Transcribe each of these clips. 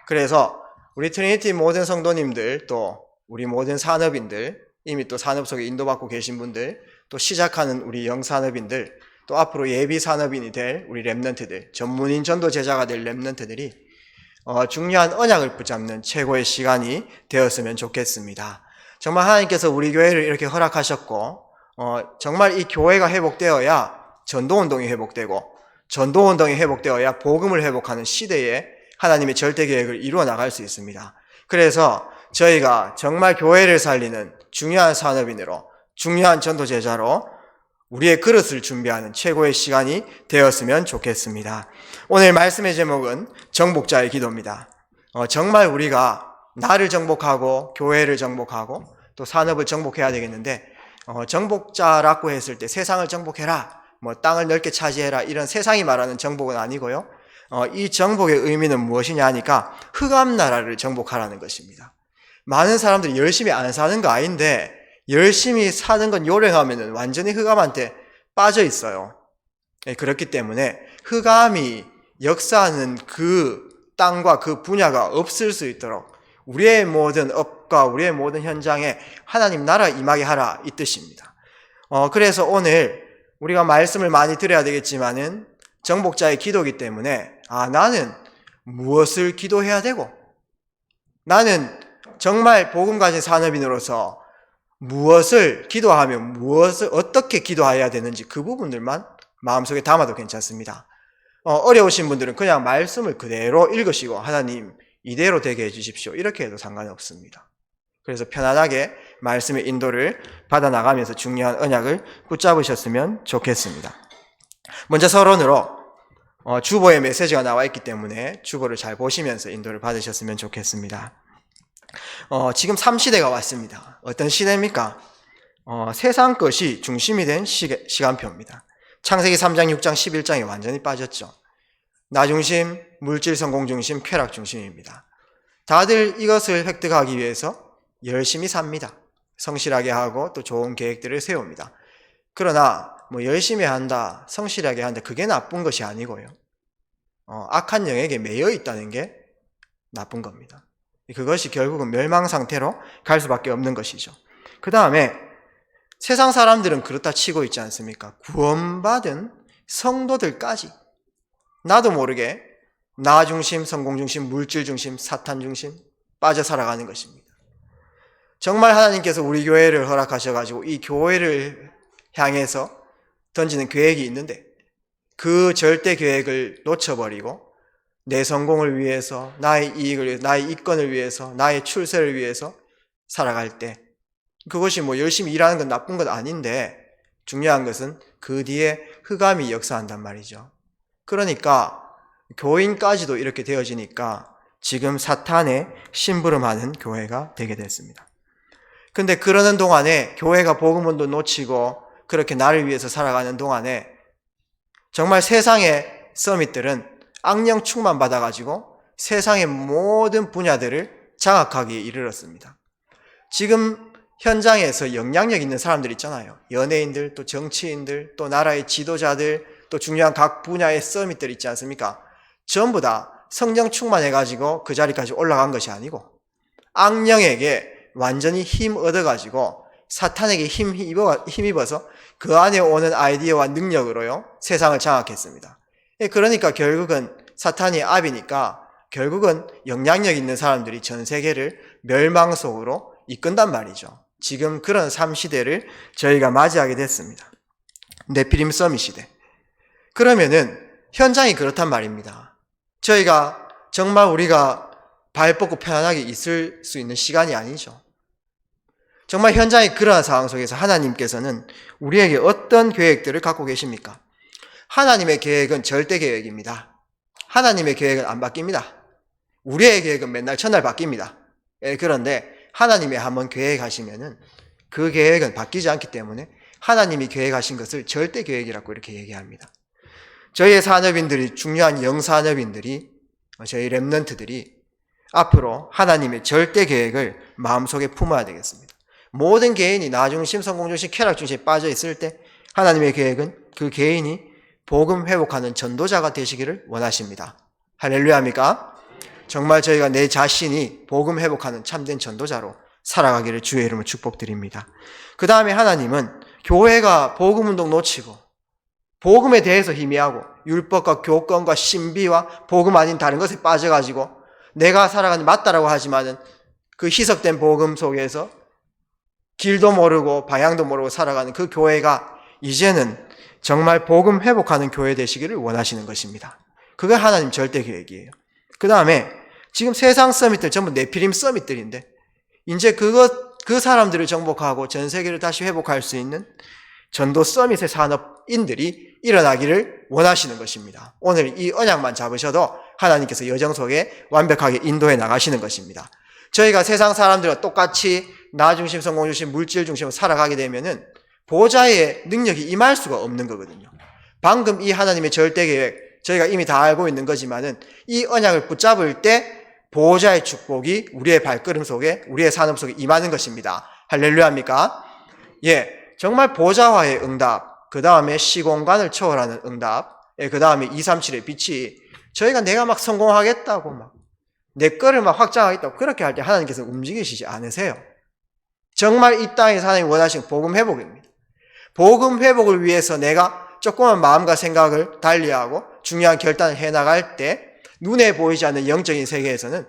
그래서 우리 트리니티 모든 성도님들, 또 우리 모든 산업인들, 이미 또 산업 속에 인도받고 계신 분들, 또 시작하는 우리 영산업인들, 또 앞으로 예비 산업인이 될 우리 랩런트들, 전문인 전도 제자가 될 랩런트들이 중요한 언약을 붙잡는 최고의 시간이 되었으면 좋겠습니다. 정말 하나님께서 우리 교회를 이렇게 허락하셨고, 정말 이 교회가 회복되어야 전도운동이 회복되고, 전도운동이 회복되어야 복음을 회복하는 시대에 하나님의 절대 계획을 이루어 나갈 수 있습니다. 그래서 저희가 정말 교회를 살리는 중요한 산업인으로, 중요한 전도 제자로 우리의 그릇을 준비하는 최고의 시간이 되었으면 좋겠습니다. 오늘 말씀의 제목은 정복자의 기도입니다. 정말 우리가 나를 정복하고 교회를 정복하고 또 산업을 정복해야 되겠는데, 정복자라고 했을 때 세상을 정복해라, 땅을 넓게 차지해라, 이런 세상이 말하는 정복은 아니고요. 이 정복의 의미는 무엇이냐 하니까 흑암나라를 정복하라는 것입니다. 많은 사람들이 열심히 안 사는 거 아닌데 열심히 사는 건 요령하면은 완전히 흑암한테 빠져 있어요. 그렇기 때문에 흑암이 역사하는 그 땅과 그 분야가 없을 수 있도록 우리의 모든 업과 우리의 모든 현장에 하나님 나라 임하게 하라, 이 뜻입니다. 그래서 오늘 우리가 말씀을 많이 드려야 되겠지만은 정복자의 기도이기 때문에 나는 무엇을 기도해야 되고, 나는 정말 복음 가진 산업인으로서 무엇을 기도하면 무엇을 어떻게 기도해야 되는지 그 부분들만 마음속에 담아도 괜찮습니다. 어려우신 분들은 그냥 말씀을 그대로 읽으시고 하나님 이대로 되게 해주십시오, 이렇게 해도 상관이 없습니다. 그래서 편안하게 말씀의 인도를 받아나가면서 중요한 언약을 붙잡으셨으면 좋겠습니다. 먼저 서론으로 주보의 메시지가 나와 있기 때문에 주보를 잘 보시면서 인도를 받으셨으면 좋겠습니다. 지금 3시대가 왔습니다. 어떤 시대입니까? 세상 것이 중심이 된 시간표입니다. 창세기 3장, 6장, 11장에 완전히 빠졌죠. 나 중심, 물질 성공 중심, 쾌락 중심입니다. 다들 이것을 획득하기 위해서 열심히 삽니다. 성실하게 하고 또 좋은 계획들을 세웁니다. 그러나 열심히 한다, 성실하게 한다, 그게 나쁜 것이 아니고요. 악한 영에게 매여 있다는 게 나쁜 겁니다. 그것이 결국은 멸망 상태로 갈 수밖에 없는 것이죠. 그 다음에 세상 사람들은 그렇다 치고 있지 않습니까? 구원받은 성도들까지 나도 모르게 나 중심, 성공 중심, 물질 중심, 사탄 중심 빠져 살아가는 것입니다. 정말 하나님께서 우리 교회를 허락하셔가지고 이 교회를 향해서 던지는 계획이 있는데 그 절대 계획을 놓쳐버리고 내 성공을 위해서, 나의 이익을 위해서, 나의 이권을 위해서, 나의 출세를 위해서 살아갈 때, 그것이 열심히 일하는 건 나쁜 건 아닌데 중요한 것은 그 뒤에 흑암이 역사한단 말이죠. 그러니까 교인까지도 이렇게 되어지니까 지금 사탄의 심부름하는 교회가 되게 됐습니다. 근데 그러는 동안에 교회가 복음도 놓치고 그렇게 나를 위해서 살아가는 동안에 정말 세상의 서밋들은 악령 충만 받아가지고 세상의 모든 분야들을 장악하기에 이르렀습니다. 지금 현장에서 영향력 있는 사람들 있잖아요. 연예인들, 또 정치인들, 또 나라의 지도자들, 또 중요한 각 분야의 서밋들 있지 않습니까? 전부 다 성령 충만해가지고 그 자리까지 올라간 것이 아니고 악령에게 완전히 힘 얻어가지고 사탄에게 힘입어서 그 안에 오는 아이디어와 능력으로요 세상을 장악했습니다. 그러니까 결국은 사탄이 압이니까 결국은 영향력 있는 사람들이 전 세계를 멸망 속으로 이끈단 말이죠. 지금 그런 3시대를 저희가 맞이하게 됐습니다. 네피림 서밋 시대. 그러면은 현장이 그렇단 말입니다. 저희가 정말 우리가 발 뻗고 편안하게 있을 수 있는 시간이 아니죠. 정말 현장의 그러한 상황 속에서 하나님께서는 우리에게 어떤 계획들을 갖고 계십니까? 하나님의 계획은 절대 계획입니다. 하나님의 계획은 안 바뀝니다. 우리의 계획은 맨날 첫날 바뀝니다. 그런데 하나님이 한번 계획하시면은 그 계획은 바뀌지 않기 때문에 하나님이 계획하신 것을 절대 계획이라고 이렇게 얘기합니다. 저희의 산업인들이, 중요한 영산업인들이, 저희 랩런트들이 앞으로 하나님의 절대 계획을 마음속에 품어야 되겠습니다. 모든 개인이 나 중심, 성공 중심, 쾌락 중심에 빠져 있을 때 하나님의 계획은 그 개인이 복음 회복하는 전도자가 되시기를 원하십니다. 할렐루야입니까? 정말 저희가 내 자신이 복음 회복하는 참된 전도자로 살아가기를 주의 이름으로 축복드립니다. 그 다음에 하나님은 교회가 복음운동 놓치고 복음에 대해서 희미하고 율법과 교권과 신비와 복음 아닌 다른 것에 빠져가지고 내가 살아가는 맞다라고 하지만은 그 희석된 복음 속에서 길도 모르고 방향도 모르고 살아가는 그 교회가 이제는 정말 복음 회복하는 교회 되시기를 원하시는 것입니다. 그게 하나님 절대 계획이에요. 그 다음에 지금 세상 서밋들 전부 네피림 서밋들인데 이제 그 사람들을 정복하고 전 세계를 다시 회복할 수 있는 전도 서밋의 산업인들이 일어나기를 원하시는 것입니다. 오늘 이 언약만 잡으셔도 하나님께서 여정 속에 완벽하게 인도해 나가시는 것입니다. 저희가 세상 사람들과 똑같이 나 중심, 성공 중심, 물질 중심으로 살아가게 되면은 보호자의 능력이 임할 수가 없는 거거든요. 방금 이 하나님의 절대 계획, 저희가 이미 다 알고 있는 거지만은 이 언약을 붙잡을 때 보호자의 축복이 우리의 발걸음 속에, 우리의 산업 속에 임하는 것입니다. 할렐루야입니까? 예, 정말 보호자와의 응답, 그 다음에 시공간을 초월하는 응답, 그 다음에 237의 빛이 저희가 내가 막 성공하겠다고 막 내 거를 막 확장하겠다고 그렇게 할 때 하나님께서 움직이시지 않으세요. 정말 이 땅에서 하나님이 원하시는 복음 회복입니다. 복음 회복을 위해서 내가 조그만 마음과 생각을 달리하고 중요한 결단을 해나갈 때 눈에 보이지 않는 영적인 세계에서는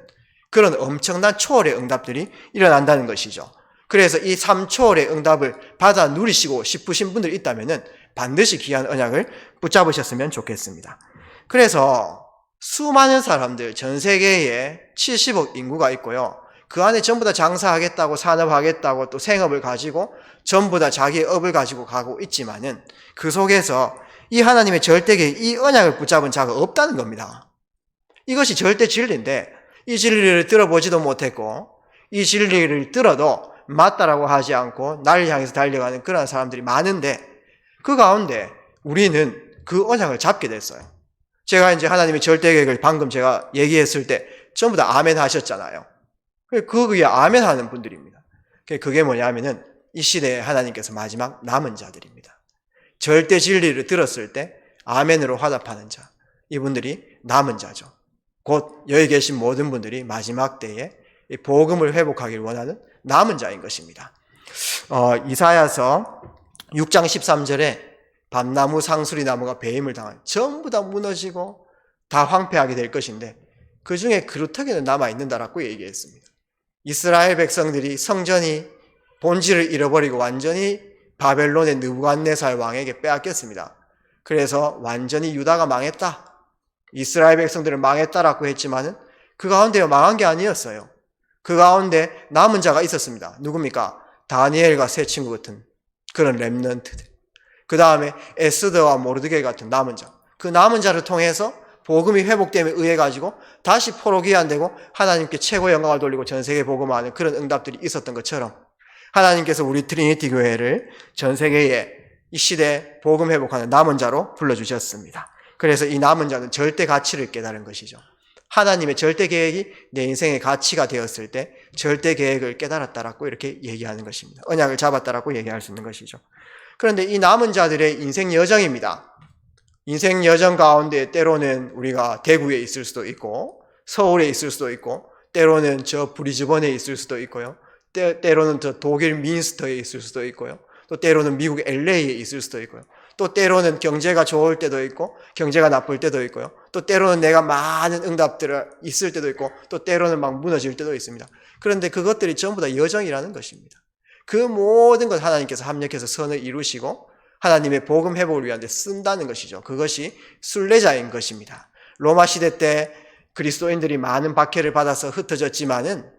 그런 엄청난 초월의 응답들이 일어난다는 것이죠. 그래서 이 3초월의 응답을 받아 누리시고 싶으신 분들이 있다면 반드시 귀한 언약을 붙잡으셨으면 좋겠습니다. 그래서 수많은 사람들, 전 세계에 70억 인구가 있고요. 그 안에 전부 다 장사하겠다고, 산업하겠다고, 또 생업을 가지고 전부 다 자기의 업을 가지고 가고 있지만은 그 속에서 이 하나님의 절대 계획, 이 언약을 붙잡은 자가 없다는 겁니다. 이것이 절대 진리인데 이 진리를 들어보지도 못했고 이 진리를 들어도 맞다라고 하지 않고 나를 향해서 달려가는 그런 사람들이 많은데 그 가운데 우리는 그 언약을 잡게 됐어요. 제가 이제 하나님의 절대 계획을 방금 제가 얘기했을 때 전부 다 아멘 하셨잖아요. 그게 아멘 하는 분들입니다. 그게 뭐냐면은 이 시대에 하나님께서 마지막 남은 자들입니다. 절대 진리를 들었을 때 아멘으로 화답하는 자, 이분들이 남은 자죠. 곧 여기 계신 모든 분들이 마지막 때에 복음을 회복하기를 원하는 남은 자인 것입니다. 이사야서 6장 13절에 밤나무 상수리 나무가 배임을 당하여 전부 다 무너지고 다 황폐하게 될 것인데 그 중에 그루터기는 남아있는다라고 얘기했습니다. 이스라엘 백성들이 성전이 본질을 잃어버리고 완전히 바벨론의 느부갓네살 왕에게 빼앗겼습니다. 그래서 완전히 유다가 망했다. 이스라엘 백성들은 망했다라고 했지만은 그 가운데 망한 게 아니었어요. 그 가운데 남은 자가 있었습니다. 누굽니까? 다니엘과 세 친구 같은 그런 렘넌트들. 그 다음에 에스더와 모르드게 같은 남은 자. 그 남은 자를 통해서 복음이 회복됨에 의해 가지고 다시 포로기 안 되고 하나님께 최고의 영광을 돌리고 전 세계 복음하는 그런 응답들이 있었던 것처럼 하나님께서 우리 트리니티 교회를 전 세계에 이 시대 복음 회복하는 남은 자로 불러주셨습니다. 그래서 이 남은 자는 절대 가치를 깨달은 것이죠. 하나님의 절대 계획이 내 인생의 가치가 되었을 때 절대 계획을 깨달았다라고 이렇게 얘기하는 것입니다. 언약을 잡았다라고 얘기할 수 있는 것이죠. 그런데 이 남은 자들의 인생 여정입니다. 인생 여정 가운데 때로는 우리가 대구에 있을 수도 있고 서울에 있을 수도 있고 때로는 저 브리즈번에 있을 수도 있고요. 때로는 저 독일 민스터에 있을 수도 있고요. 또 때로는 미국 LA에 있을 수도 있고요. 또 때로는 경제가 좋을 때도 있고 경제가 나쁠 때도 있고요. 또 때로는 내가 많은 응답들을 있을 때도 있고 또 때로는 막 무너질 때도 있습니다. 그런데 그것들이 전부 다 여정이라는 것입니다. 그 모든 것 하나님께서 합력해서 선을 이루시고 하나님의 복음 회복을 위한 데 쓴다는 것이죠. 그것이 순례자인 것입니다. 로마 시대 때 그리스도인들이 많은 박해를 받아서 흩어졌지만은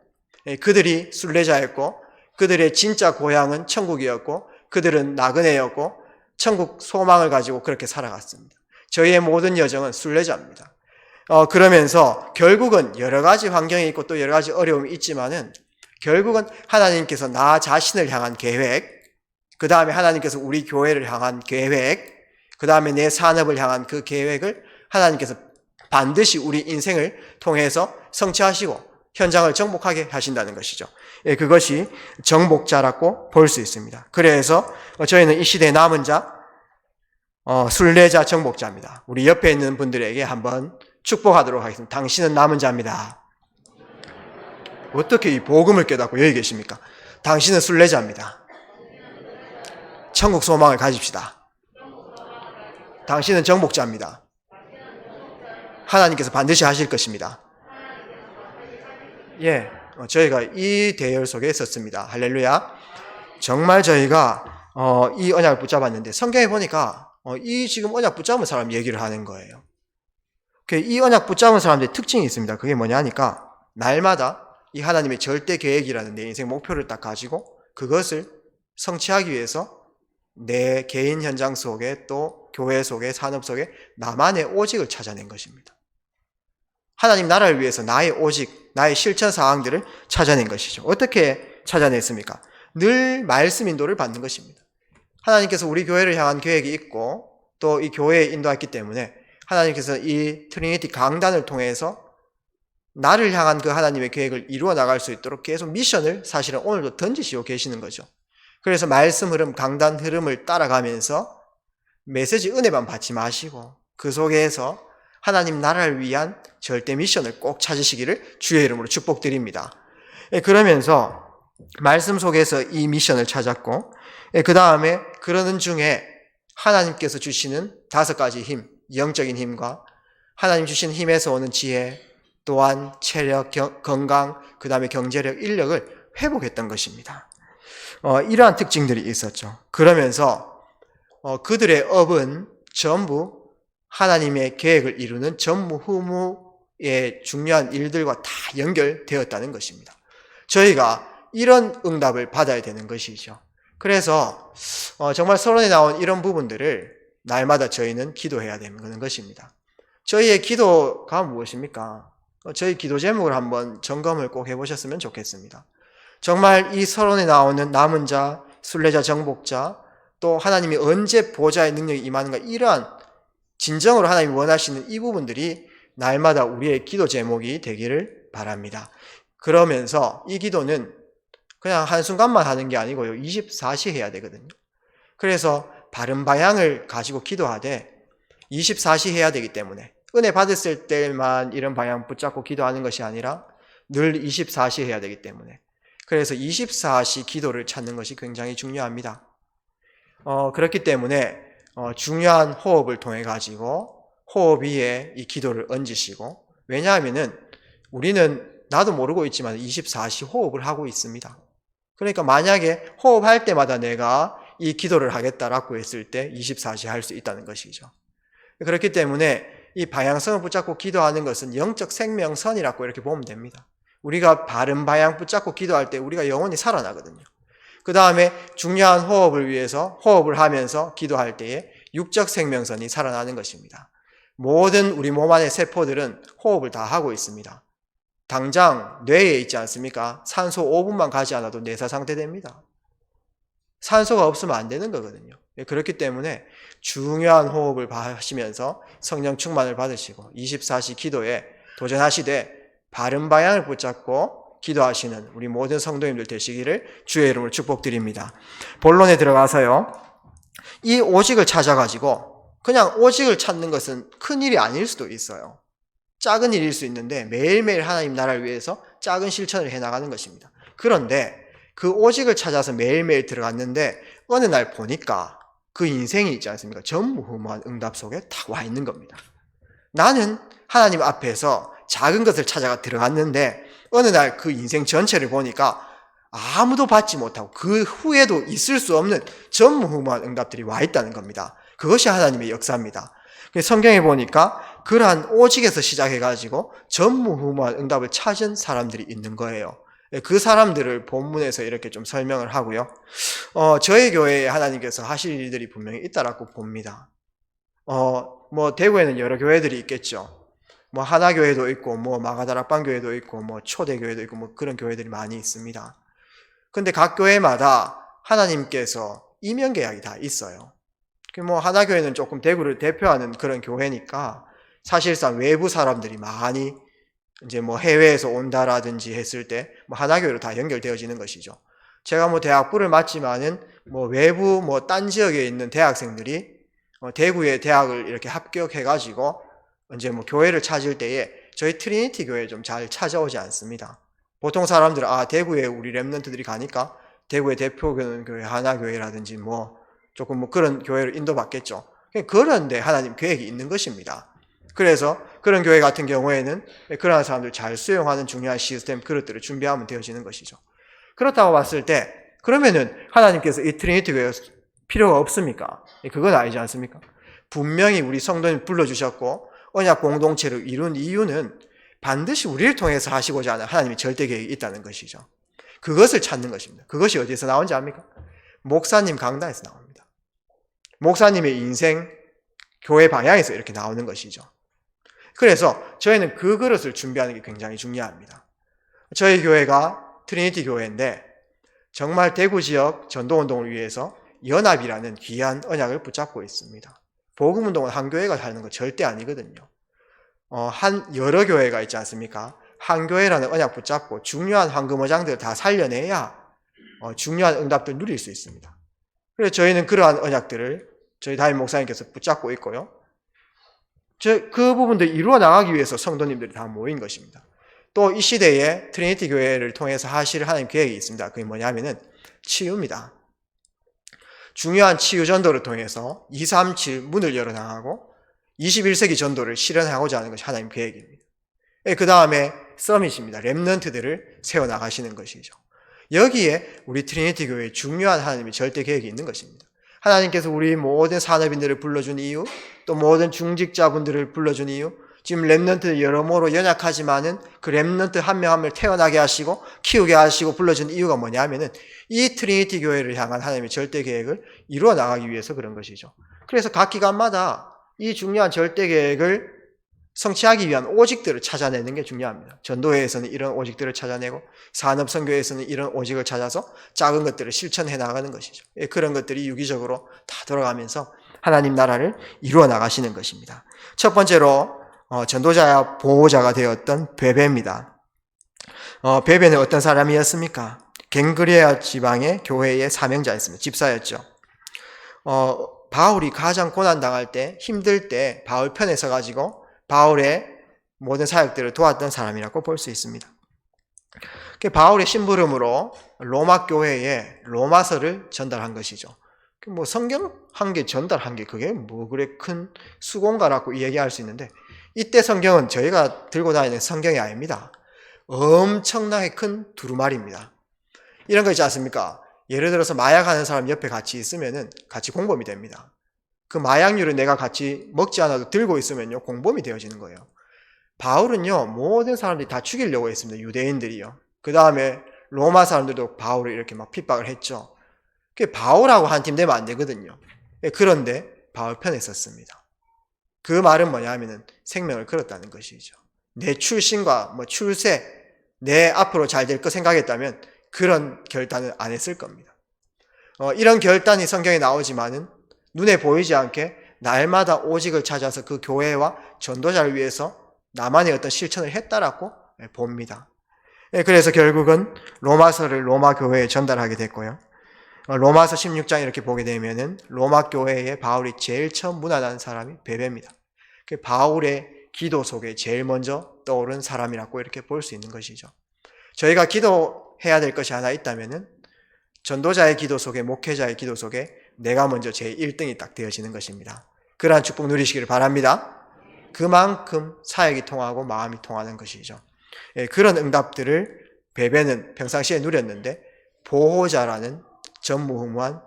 그들이 순례자였고 그들의 진짜 고향은 천국이었고 그들은 나그네였고 천국 소망을 가지고 그렇게 살아갔습니다. 저희의 모든 여정은 순례자입니다. 그러면서 결국은 여러 가지 환경이 있고 또 여러 가지 어려움이 있지만은 결국은 하나님께서 나 자신을 향한 계획, 그 다음에 하나님께서 우리 교회를 향한 계획, 그 다음에 내 산업을 향한 그 계획을 하나님께서 반드시 우리 인생을 통해서 성취하시고 현장을 정복하게 하신다는 것이죠. 예, 그것이 정복자라고 볼 수 있습니다. 그래서 저희는 이 시대의 남은 자, 순례자 정복자입니다. 우리 옆에 있는 분들에게 한번 축복하도록 하겠습니다. 당신은 남은 자입니다. 어떻게 이 복음을 깨닫고 여기 계십니까? 당신은 순례자입니다. 천국 소망을 가집시다. 당신은 정복자입니다. 하나님께서 반드시 하실 것입니다. 예, 저희가 이 대열 속에 있었습니다. 할렐루야. 정말 저희가 이 언약을 붙잡았는데 성경에 보니까 이 지금 언약 붙잡은 사람 얘기를 하는 거예요. 이 언약 붙잡은 사람들의 특징이 있습니다. 그게 뭐냐 하니까 날마다 이 하나님의 절대 계획이라는 내 인생 목표를 딱 가지고 그것을 성취하기 위해서 내 개인 현장 속에 또 교회 속에 산업 속에 나만의 오직을 찾아낸 것입니다. 하나님 나라를 위해서 나의 오직, 나의 실천 사항들을 찾아낸 것이죠. 어떻게 찾아냈습니까? 늘 말씀 인도를 받는 것입니다. 하나님께서 우리 교회를 향한 계획이 있고 또 이 교회에 인도했기 때문에 하나님께서 이 트리니티 강단을 통해서 나를 향한 그 하나님의 계획을 이루어 나갈 수 있도록 계속 미션을 사실은 오늘도 던지시고 계시는 거죠. 그래서 말씀 흐름, 강단 흐름을 따라가면서 메시지 은혜만 받지 마시고 그 속에서 하나님 나라를 위한 절대 미션을 꼭 찾으시기를 주의 이름으로 축복드립니다. 그러면서 말씀 속에서 이 미션을 찾았고 그 다음에 그러는 중에 하나님께서 주시는 5가지 힘, 영적인 힘과 하나님 주신 힘에서 오는 지혜, 또한 체력, 건강, 그 다음에 경제력, 인력을 회복했던 것입니다. 이러한 특징들이 있었죠. 그러면서 그들의 업은 전부 하나님의 계획을 이루는 전무후무의 중요한 일들과 다 연결되었다는 것입니다. 저희가 이런 응답을 받아야 되는 것이죠. 그래서 정말 서론에 나온 이런 부분들을 날마다 저희는 기도해야 되는 것입니다. 저희의 기도가 무엇입니까? 저희 기도 제목을 한번 점검을 꼭 해보셨으면 좋겠습니다. 정말 이 서론에 나오는 남은 자, 순례자, 정복자, 또 하나님이 언제 보좌의 능력이 임하는가 이러한 진정으로 하나님이 원하시는 이 부분들이 날마다 우리의 기도 제목이 되기를 바랍니다. 그러면서 이 기도는 그냥 한순간만 하는 게 아니고요. 24시 해야 되거든요. 그래서 바른 방향을 가지고 기도하되 24시 해야 되기 때문에 은혜 받았을 때만 이런 방향 붙잡고 기도하는 것이 아니라 늘 24시 해야 되기 때문에 그래서 24시 기도를 찾는 것이 굉장히 중요합니다. 그렇기 때문에 중요한 호흡을 통해 가지고 호흡 위에 이 기도를 얹으시고 왜냐하면은 우리는 나도 모르고 있지만 24시 호흡을 하고 있습니다. 그러니까 만약에 호흡할 때마다 내가 이 기도를 하겠다라고 했을 때 24시 할 수 있다는 것이죠. 그렇기 때문에 이 방향성을 붙잡고 기도하는 것은 영적 생명선이라고 이렇게 보면 됩니다. 우리가 바른 방향 붙잡고 기도할 때 우리가 영혼이 살아나거든요. 그 다음에 중요한 호흡을 위해서 호흡을 하면서 기도할 때에 육적 생명선이 살아나는 것입니다. 모든 우리 몸 안의 세포들은 호흡을 다 하고 있습니다. 당장 뇌에 있지 않습니까? 산소 5분만 가지 않아도 뇌사 상태됩니다. 산소가 없으면 안 되는 거거든요. 그렇기 때문에 중요한 호흡을 하시면서 성령 충만을 받으시고 24시 기도에 도전하시되 바른 방향을 붙잡고 기도하시는 우리 모든 성도님들 되시기를 주의 이름으로 축복드립니다. 본론에 들어가서요. 이 오직을 찾아가지고 그냥 오직을 찾는 것은 큰 일이 아닐 수도 있어요. 작은 일일 수 있는데 매일매일 하나님 나라를 위해서 작은 실천을 해나가는 것입니다. 그런데 그 오직을 찾아서 매일매일 들어갔는데 어느 날 보니까 그 인생이 있지 않습니까? 전무후무한 응답 속에 딱 와 있는 겁니다. 나는 하나님 앞에서 작은 것을 찾아가 들어갔는데 어느 날 그 인생 전체를 보니까 아무도 받지 못하고 그 후에도 있을 수 없는 전무후무한 응답들이 와 있다는 겁니다. 그것이 하나님의 역사입니다. 성경에 보니까 그러한 오직에서 시작해가지고 전무후무한 응답을 찾은 사람들이 있는 거예요. 그 사람들을 본문에서 이렇게 좀 설명을 하고요. 저희 교회에 하나님께서 하실 일들이 분명히 있다라고 봅니다. 뭐 대구에는 여러 교회들이 있겠죠. 뭐 하나교회도 있고 뭐 마가다락방 교회도 있고 뭐 초대교회도 있고 뭐 그런 교회들이 많이 있습니다. 근데 각 교회마다 하나님께서 이면 계약이 다 있어요. 뭐 하나교회는 조금 대구를 대표하는 그런 교회니까 사실상 외부 사람들이 많이 이제 뭐 해외에서 온다라든지 했을 때 뭐 하나교회로 다 연결되어지는 것이죠. 제가 뭐 대학부를 맡지만은 뭐 외부 뭐 딴 지역에 있는 대학생들이 대구의 대학을 이렇게 합격해가지고 이제 뭐 교회를 찾을 때에 저희 트리니티 교회 좀 잘 찾아오지 않습니다. 보통 사람들은 대구에 우리 렘넌트들이 가니까 대구의 대표교는 교회 하나교회라든지 조금 그런 교회를 인도받겠죠. 그런데 하나님 계획이 있는 것입니다. 그래서 그런 교회 같은 경우에는 그러한 사람들 잘 수용하는 중요한 시스템, 그릇들을 준비하면 되어지는 것이죠. 그렇다고 봤을 때 그러면은 하나님께서 이 트리니티 교회가 필요가 없습니까? 그건 아니지 않습니까? 분명히 우리 성도님 불러주셨고 언약 공동체를 이룬 이유는 반드시 우리를 통해서 하시고자 하는 하나님의 절대 계획이 있다는 것이죠. 그것을 찾는 것입니다. 그것이 어디에서 나온지 압니까? 목사님 강단에서 나옵니다. 목사님의 인생, 교회 방향에서 이렇게 나오는 것이죠. 그래서 저희는 그 그릇을 준비하는 게 굉장히 중요합니다. 저희 교회가 트리니티 교회인데 정말 대구 지역 전도운동을 위해서 연합이라는 귀한 언약을 붙잡고 있습니다. 복음운동은 한 교회가 하는 거 절대 아니거든요. 여러 교회가 있지 않습니까? 한 교회라는 언약 붙잡고 중요한 황금어장들을 다 살려내야 중요한 응답들 누릴 수 있습니다. 그래서 저희는 그러한 언약들을 저희 담임 목사님께서 붙잡고 있고요. 그 부분들 이루어 나가기 위해서 성도님들이 다 모인 것입니다. 또 이 시대에 트리니티 교회를 통해서 하실 하나님 계획이 있습니다. 그게 뭐냐면은 치유입니다. 중요한 치유 전도를 통해서 237 문을 열어나가고 21세기 전도를 실현하고자 하는 것이 하나님 계획입니다. 그 다음에 서밋입니다. 렘넌트들을 세워나가시는 것이죠. 여기에 우리 트리니티 교회의 중요한 하나님의 절대 계획이 있는 것입니다. 하나님께서 우리 모든 산업인들을 불러준 이유, 또 모든 중직자분들을 불러준 이유, 지금 렘넌트 여러모로 연약하지만은 그 렘넌트 한 명 한 명 태어나게 하시고 키우게 하시고 불러준 이유가 뭐냐면은 이 트리니티 교회를 향한 하나님의 절대 계획을 이루어 나가기 위해서 그런 것이죠. 그래서 각 기관마다 이 중요한 절대 계획을 성취하기 위한 오직들을 찾아내는 게 중요합니다. 전도회에서는 이런 오직들을 찾아내고 산업선교회에서는 이런 오직을 찾아서 작은 것들을 실천해 나가는 것이죠. 그런 것들이 유기적으로 다 돌아가면서 하나님 나라를 이루어 나가시는 것입니다. 첫 번째로 전도자야 보호자가 되었던 베베입니다. 베베는 어떤 사람이었습니까? 갱그레아 지방의 교회의 사명자였습니다. 집사였죠. 바울이 가장 고난당할 때, 힘들 때 바울 편에 서가지고 바울의 모든 사역들을 도왔던 사람이라고 볼 수 있습니다. 바울의 심부름으로 로마 교회에 로마서를 전달한 것이죠. 성경 한 개 전달한 게 그게 그래 큰 수고인가라고 이야기할 수 있는데 이때 성경은 저희가 들고 다니는 성경이 아닙니다. 엄청나게 큰 두루마리입니다. 이런 거 있지 않습니까? 예를 들어서 마약하는 사람 옆에 같이 있으면은 같이 공범이 됩니다. 그 마약류를 내가 같이 먹지 않아도 들고 있으면요 공범이 되어지는 거예요. 바울은요 모든 사람들이 다 죽이려고 했습니다. 유대인들이요. 그 다음에 로마 사람들도 바울을 이렇게 막 핍박을 했죠. 그게 바울하고 한 팀 되면 안 되거든요. 그런데 바울 편에 섰습니다. 그 말은 뭐냐면은 생명을 걸었다는 것이죠. 내 출신과 출세, 내 앞으로 잘 될 거 생각했다면 그런 결단은 안 했을 겁니다. 이런 결단이 성경에 나오지만은 눈에 보이지 않게 날마다 오직을 찾아서 그 교회와 전도자를 위해서 나만의 어떤 실천을 했다라고 봅니다. 그래서 결국은 로마서를 로마 교회에 전달하게 됐고요. 로마서 16장 이렇게 보게 되면은 로마 교회에 바울이 제일 처음 문안한 사람이 베베입니다. 바울의 기도 속에 제일 먼저 떠오른 사람이라고 이렇게 볼 수 있는 것이죠. 저희가 기도해야 될 것이 하나 있다면은 전도자의 기도 속에, 목회자의 기도 속에 내가 먼저 제 1등이 딱 되어지는 것입니다. 그러한 축복 누리시기를 바랍니다. 그만큼 사역이 통하고 마음이 통하는 것이죠. 그런 응답들을 베베는 평상시에 누렸는데 보호자라는 전무후무한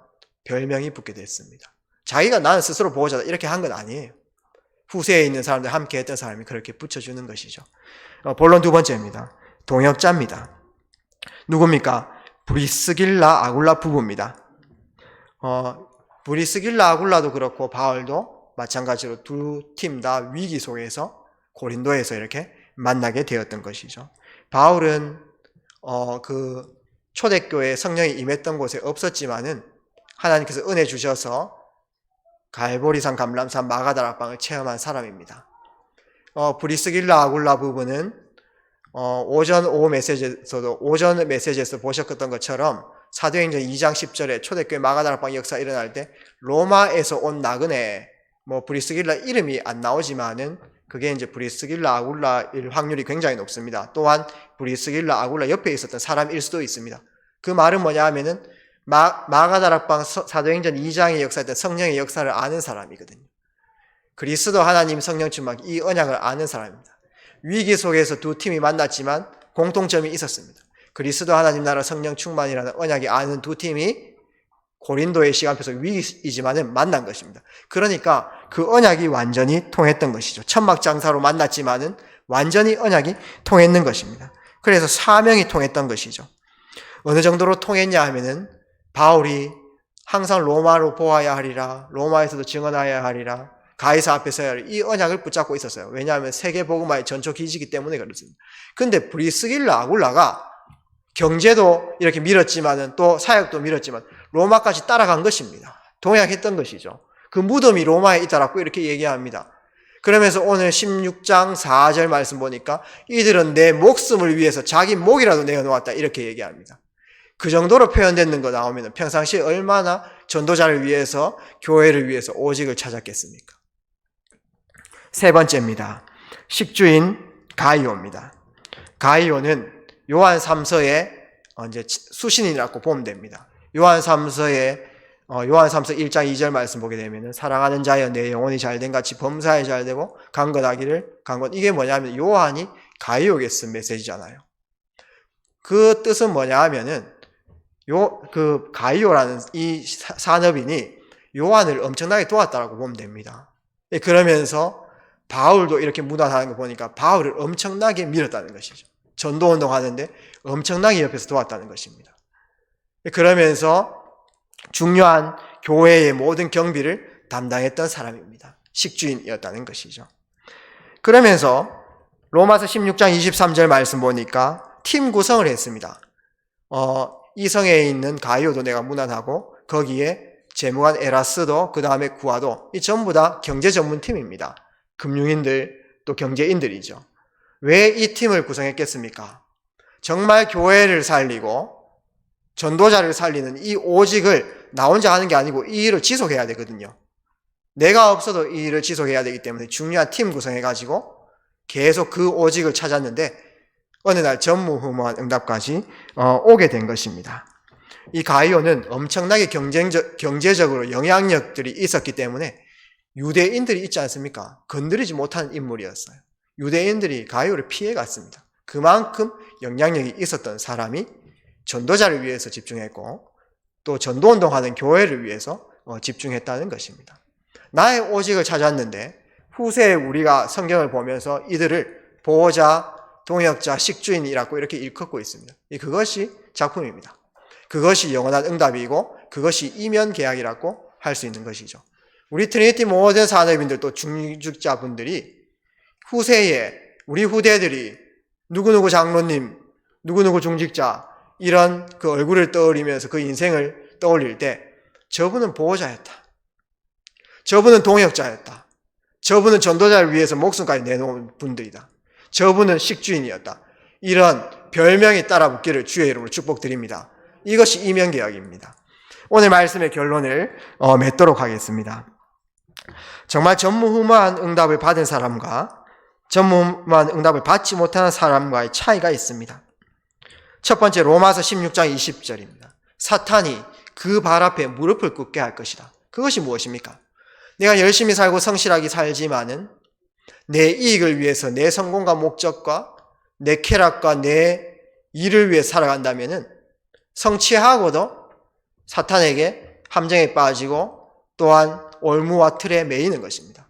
별명이 붙게 됐습니다. 자기가 나는 스스로 보호자다 이렇게 한 건 아니에요. 후세에 있는 사람들 함께 했던 사람이 그렇게 붙여주는 것이죠. 본론 두 번째입니다. 동역자입니다. 누굽니까? 브리스길라 아굴라 부부입니다. 브리스길라 아굴라도 그렇고 바울도 마찬가지로 두 팀 다 위기 속에서 고린도에서 이렇게 만나게 되었던 것이죠. 바울은 그 초대교회에 성령이 임했던 곳에 없었지만은 하나님께서 은혜 주셔서 갈보리산, 감람산, 마가다락방을 체험한 사람입니다. 브리스길라 아굴라 부부는 오전 메시지에서 보셨던 것처럼 사도행전 2장 10절에 초대교회 마가다락방 역사 일어날 때 로마에서 온 나그네 브리스길라 이름이 안 나오지만은 그게 이제 브리스길라 아굴라일 확률이 굉장히 높습니다. 또한 브리스길라 아굴라 옆에 있었던 사람일 수도 있습니다. 그 말은 뭐냐 하면은 마가다락방 사도행전 2장의 역사였던 성령의 역사를 아는 사람이거든요. 그리스도 하나님 성령 충만 이 언약을 아는 사람입니다. 위기 속에서 두 팀이 만났지만 공통점이 있었습니다. 그리스도 하나님 나라 성령 충만이라는 언약이 아는 두 팀이 고린도의 시간표에서 위기이지만은 만난 것입니다. 그러니까 그 언약이 완전히 통했던 것이죠. 천막장사로 만났지만은 완전히 언약이 통했는 것입니다. 그래서 사명이 통했던 것이죠. 어느 정도로 통했냐 하면은 바울이 항상 로마로 보아야 하리라, 로마에서도 증언하여야 하리라, 가이사 앞에 서야 하리라, 이 언약을 붙잡고 있었어요. 왜냐하면 세계복음화의 전초 기지이기 때문에 그렇습니다. 근데 브리스길라 아굴라가 경제도 이렇게 밀었지만은 또 사역도 밀었지만 로마까지 따라간 것입니다. 동행했던 것이죠. 그 무덤이 로마에 있다라고 이렇게 얘기합니다. 그러면서 오늘 16장 4절 말씀 보니까 이들은 내 목숨을 위해서 자기 목이라도 내어놓았다 이렇게 얘기합니다. 그 정도로 표현되는 거 나오면 평상시에 얼마나 전도자를 위해서 교회를 위해서 오직을 찾았겠습니까? 세 번째입니다. 식주인 가이오입니다. 가이오는 요한 3서의 이제 수신이라고 보면 됩니다. 요한 3서 1장 2절 말씀 보게 되면 사랑하는 자여 내 영혼이 잘된 같이 범사에 잘되고 강건하기를 강건. 이게 뭐냐면 요한이 가이오에게 쓴 메시지잖아요. 그 뜻은 뭐냐 하면은 그 가이오라는 이 산업인이 요한을 엄청나게 도왔다라고 보면 됩니다. 그러면서 바울도 이렇게 무난하는 거 보니까 바울을 엄청나게 밀었다는 것이죠. 전도운동 하는데 엄청나게 옆에서 도왔다는 것입니다. 그러면서 중요한 교회의 모든 경비를 담당했던 사람입니다. 식주인이었다는 것이죠. 그러면서 로마서 16장 23절 말씀 보니까 팀 구성을 했습니다. 이 성에 있는 가이오도 내가 무난하고 거기에 재무관 에라스도 그 다음에 구아도 이 전부 다 경제 전문팀입니다. 금융인들 또 경제인들이죠. 왜 이 팀을 구성했겠습니까? 정말 교회를 살리고 전도자를 살리는 이 오직을 나 혼자 하는 게 아니고 이 일을 지속해야 되거든요. 내가 없어도 이 일을 지속해야 되기 때문에 중요한 팀 구성해가지고 계속 그 오직을 찾았는데 어느 날 전무후무한 응답까지 오게 된 것입니다. 이 가이오는 엄청나게 경제적으로 영향력들이 있었기 때문에 유대인들이 있지 않습니까? 건드리지 못하는 인물이었어요. 유대인들이 가이오를 피해갔습니다. 그만큼 영향력이 있었던 사람이 전도자를 위해서 집중했고 또 전도운동하는 교회를 위해서 집중했다는 것입니다. 나의 오직을 찾았는데 후세에 우리가 성경을 보면서 이들을 보호자, 동역자, 식주인이라고 이렇게 일컫고 있습니다. 그것이 작품입니다. 그것이 영원한 응답이고 그것이 이면 계약이라고 할 수 있는 것이죠. 우리 트리니티 모든 산업인들 또 중직자분들이 후세에 우리 후대들이 누구누구 장로님, 누구누구 중직자 이런 그 얼굴을 떠올리면서 그 인생을 떠올릴 때 저분은 보호자였다. 저분은 동역자였다. 저분은 전도자를 위해서 목숨까지 내놓은 분들이다. 저분은 식주인이었다. 이런 별명이 따라붙기를 주의 이름으로 축복드립니다. 이것이 이면계약입니다. 오늘 말씀의 결론을 맺도록 하겠습니다. 정말 전무후무한 응답을 받은 사람과 전무후무한 응답을 받지 못하는 사람과의 차이가 있습니다. 첫 번째 로마서 16장 20절입니다. 사탄이 그 발 앞에 무릎을 꿇게 할 것이다. 그것이 무엇입니까? 내가 열심히 살고 성실하게 살지만은 내 이익을 위해서 내 성공과 목적과 내 쾌락과 내 일을 위해 살아간다면은 성취하고도 사탄에게 함정에 빠지고 또한 올무와 틀에 매이는 것입니다.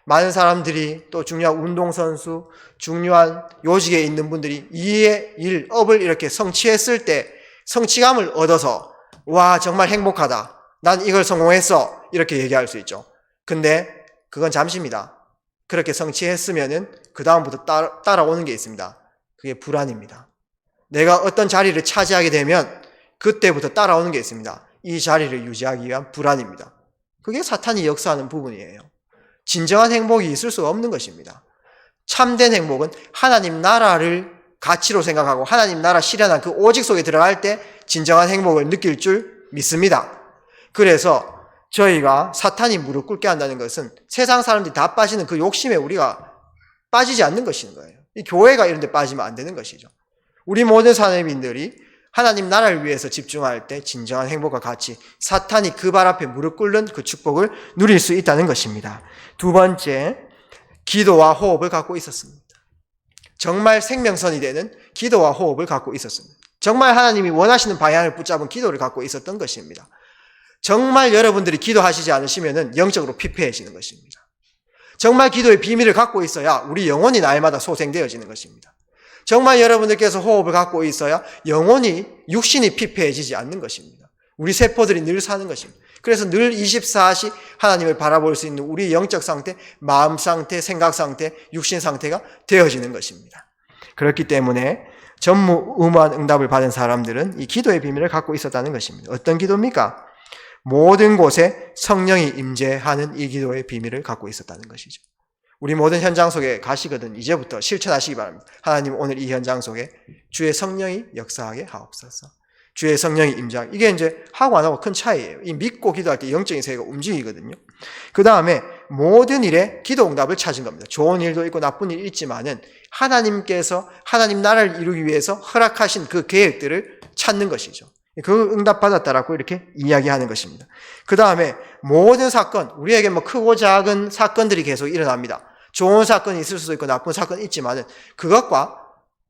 많은 사람들이 또 중요한 운동선수, 중요한 요직에 있는 분들이 이의 일, 업을 이렇게 성취했을 때 성취감을 얻어서 와 정말 행복하다. 난 이걸 성공했어. 이렇게 얘기할 수 있죠. 근데 그건 잠시입니다. 그렇게 성취했으면은 그 다음부터 따라오는 게 있습니다. 그게 불안입니다. 내가 어떤 자리를 차지하게 되면 그때부터 따라오는 게 있습니다. 이 자리를 유지하기 위한 불안입니다. 그게 사탄이 역사하는 부분이에요. 진정한 행복이 있을 수가 없는 것입니다. 참된 행복은 하나님 나라를 가치로 생각하고 하나님 나라 실현한 그 오직 속에 들어갈 때 진정한 행복을 느낄 줄 믿습니다. 그래서 저희가 사탄이 무릎 꿇게 한다는 것은 세상 사람들이 다 빠지는 그 욕심에 우리가 빠지지 않는 것인 거예요. 이 교회가 이런 데 빠지면 안 되는 것이죠. 우리 모든 산업인들이 하나님 나라를 위해서 집중할 때 진정한 행복과 같이 사탄이 그 발 앞에 무릎 꿇는 그 축복을 누릴 수 있다는 것입니다. 두 번째, 기도와 호흡을 갖고 있었습니다. 정말 생명선이 되는 기도와 호흡을 갖고 있었습니다. 정말 하나님이 원하시는 방향을 붙잡은 기도를 갖고 있었던 것입니다. 정말 여러분들이 기도하시지 않으시면 영적으로 피폐해지는 것입니다. 정말 기도의 비밀을 갖고 있어야 우리 영혼이 날마다 소생되어지는 것입니다. 정말 여러분들께서 호흡을 갖고 있어야 영혼이, 육신이 피폐해지지 않는 것입니다. 우리 세포들이 늘 사는 것입니다. 그래서 늘 24시 하나님을 바라볼 수 있는 우리 영적 상태, 마음 상태, 생각 상태, 육신 상태가 되어지는 것입니다. 그렇기 때문에 전무후무한 응답을 받은 사람들은 이 기도의 비밀을 갖고 있었다는 것입니다. 어떤 기도입니까? 모든 곳에 성령이 임재하는 이 기도의 비밀을 갖고 있었다는 것이죠. 우리 모든 현장 속에 가시거든 이제부터 실천하시기 바랍니다. 하나님, 오늘 이 현장 속에 주의 성령이 역사하게 하옵소서. 주의 성령이 임재하게. 이게 이제 하고 안 하고 큰 차이예요. 이 믿고 기도할 때 영적인 세계가 움직이거든요. 그 다음에 모든 일에 기도 응답을 찾은 겁니다. 좋은 일도 있고 나쁜 일이 있지만은 하나님께서 하나님 나라를 이루기 위해서 허락하신 그 계획들을 찾는 것이죠. 그 응답 받았다라고 이렇게 이야기하는 것입니다. 그 다음에 모든 사건, 우리에게 뭐 크고 작은 사건들이 계속 일어납니다. 좋은 사건이 있을 수도 있고 나쁜 사건이 있지만은 그것과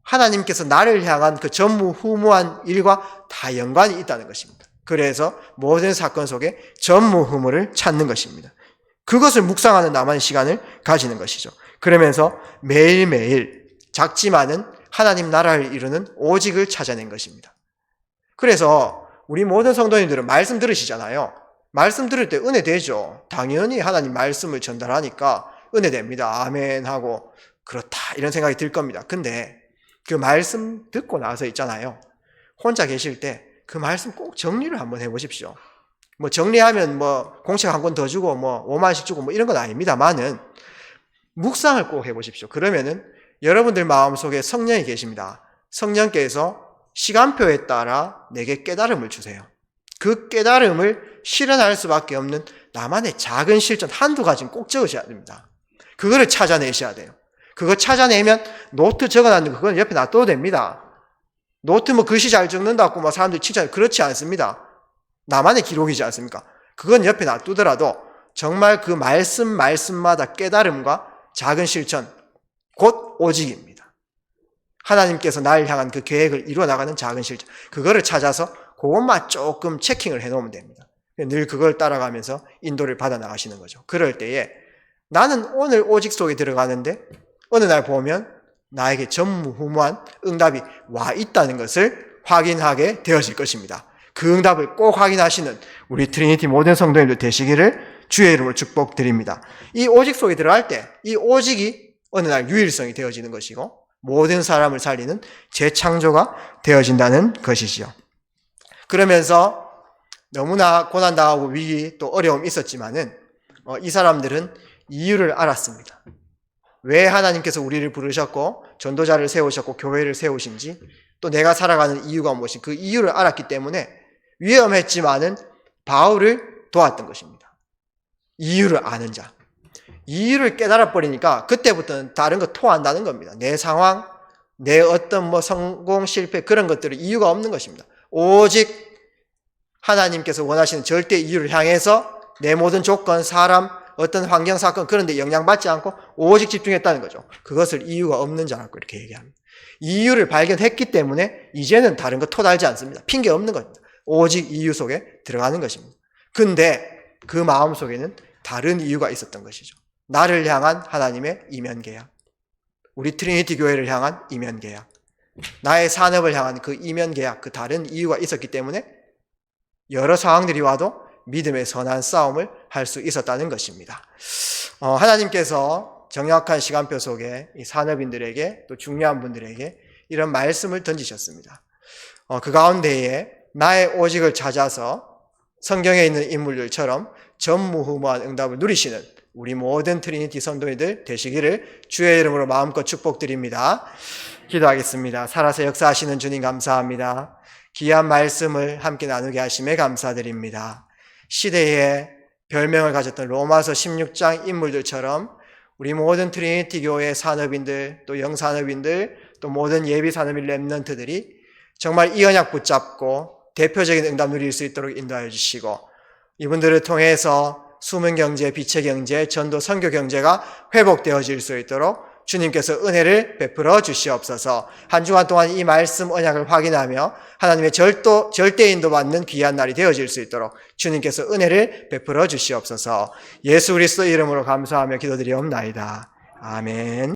하나님께서 나를 향한 그 전무후무한 일과 다 연관이 있다는 것입니다. 그래서 모든 사건 속에 전무후무를 찾는 것입니다. 그것을 묵상하는 나만의 시간을 가지는 것이죠. 그러면서 매일매일 작지만은 하나님 나라를 이루는 오직을 찾아낸 것입니다. 그래서 우리 모든 성도님들은 말씀 들으시잖아요. 말씀 들을 때 은혜 되죠. 당연히 하나님 말씀을 전달하니까 은혜 됩니다. 아멘 하고 그렇다 이런 생각이 들 겁니다. 근데 그 말씀 듣고 나서 있잖아요. 혼자 계실 때 그 말씀 꼭 정리를 한번 해보십시오. 뭐 정리하면 뭐 공책 한 권 더 주고 뭐 5만원씩 주고 뭐 이런 건 아닙니다만은 묵상을 꼭 해보십시오. 그러면은 여러분들 마음속에 성령이 계십니다. 성령께서 시간표에 따라 내게 깨달음을 주세요. 그 깨달음을 실현할 수밖에 없는 나만의 작은 실천 한두 가지는 꼭 적으셔야 됩니다. 그거를 찾아내셔야 돼요. 그거 찾아내면 노트 적어놨는데 그건 옆에 놔둬도 됩니다. 노트 뭐 글씨 잘 적는다고 뭐 사람들이 칭찬해. 그렇지 않습니다. 나만의 기록이지 않습니까? 그건 옆에 놔두더라도 정말 그 말씀마다 깨달음과 작은 실천, 곧 오직입니다. 하나님께서 나를 향한 그 계획을 이루어나가는 작은 실천, 그거를 찾아서 그것만 조금 체킹을 해놓으면 됩니다. 늘 그걸 따라가면서 인도를 받아 나가시는 거죠. 그럴 때에 나는 오늘 오직 속에 들어가는데 어느 날 보면 나에게 전무후무한 응답이 와 있다는 것을 확인하게 되어질 것입니다. 그 응답을 꼭 확인하시는 우리 트리니티 모든 성도님들 되시기를 주의 이름으로 축복드립니다. 이 오직 속에 들어갈 때 이 오직이 어느 날 유일성이 되어지는 것이고 모든 사람을 살리는 재창조가 되어진다는 것이지요. 그러면서 너무나 고난당하고 위기 또 어려움이 있었지만은 이 사람들은 이유를 알았습니다. 왜 하나님께서 우리를 부르셨고 전도자를 세우셨고 교회를 세우신지 또 내가 살아가는 이유가 무엇인지 그 이유를 알았기 때문에 위험했지만은 바울을 도왔던 것입니다. 이유를 아는 자. 이유를 깨달아 버리니까 그때부터는 다른 거 토한다는 겁니다. 내 상황, 내 어떤 뭐 성공, 실패 그런 것들은 이유가 없는 것입니다. 오직 하나님께서 원하시는 절대 이유를 향해서 내 모든 조건, 사람, 어떤 환경, 사건 그런 데 영향받지 않고 오직 집중했다는 거죠. 그것을 이유가 없는 자라고 이렇게 얘기합니다. 이유를 발견했기 때문에 이제는 다른 거 토달지 않습니다. 핑계 없는 겁니다. 오직 이유 속에 들어가는 것입니다. 근데 그 마음 속에는 다른 이유가 있었던 것이죠. 나를 향한 하나님의 이면 계약, 우리 트리니티 교회를 향한 이면 계약, 나의 산업을 향한 그 이면 계약, 그 다른 이유가 있었기 때문에 여러 상황들이 와도 믿음의 선한 싸움을 할 수 있었다는 것입니다. 하나님께서 정확한 시간표 속에 이 산업인들에게 또 중요한 분들에게 이런 말씀을 던지셨습니다. 그 가운데에 나의 오직을 찾아서 성경에 있는 인물들처럼 전무후무한 응답을 누리시는 우리 모든 트리니티 성도님들 되시기를 주의 이름으로 마음껏 축복드립니다. 기도하겠습니다. 살아서 역사하시는 주님 감사합니다. 귀한 말씀을 함께 나누게 하심에 감사드립니다. 시대에 별명을 가졌던 로마서 16장 인물들처럼 우리 모든 트리니티 교회 산업인들, 또 영산업인들, 또 모든 예비 산업인 렘넌트들이 정말 이 언약 붙잡고 대표적인 응답 누릴 수 있도록 인도하여 주시고, 이분들을 통해서 숨은 경제, 빛의 경제, 전도 선교 경제가 회복되어질 수 있도록 주님께서 은혜를 베풀어 주시옵소서. 한 주간 동안 이 말씀 언약을 확인하며 하나님의 절대 인도받는 귀한 날이 되어질 수 있도록 주님께서 은혜를 베풀어 주시옵소서. 예수 그리스도 이름으로 감사하며 기도드리옵나이다. 아멘.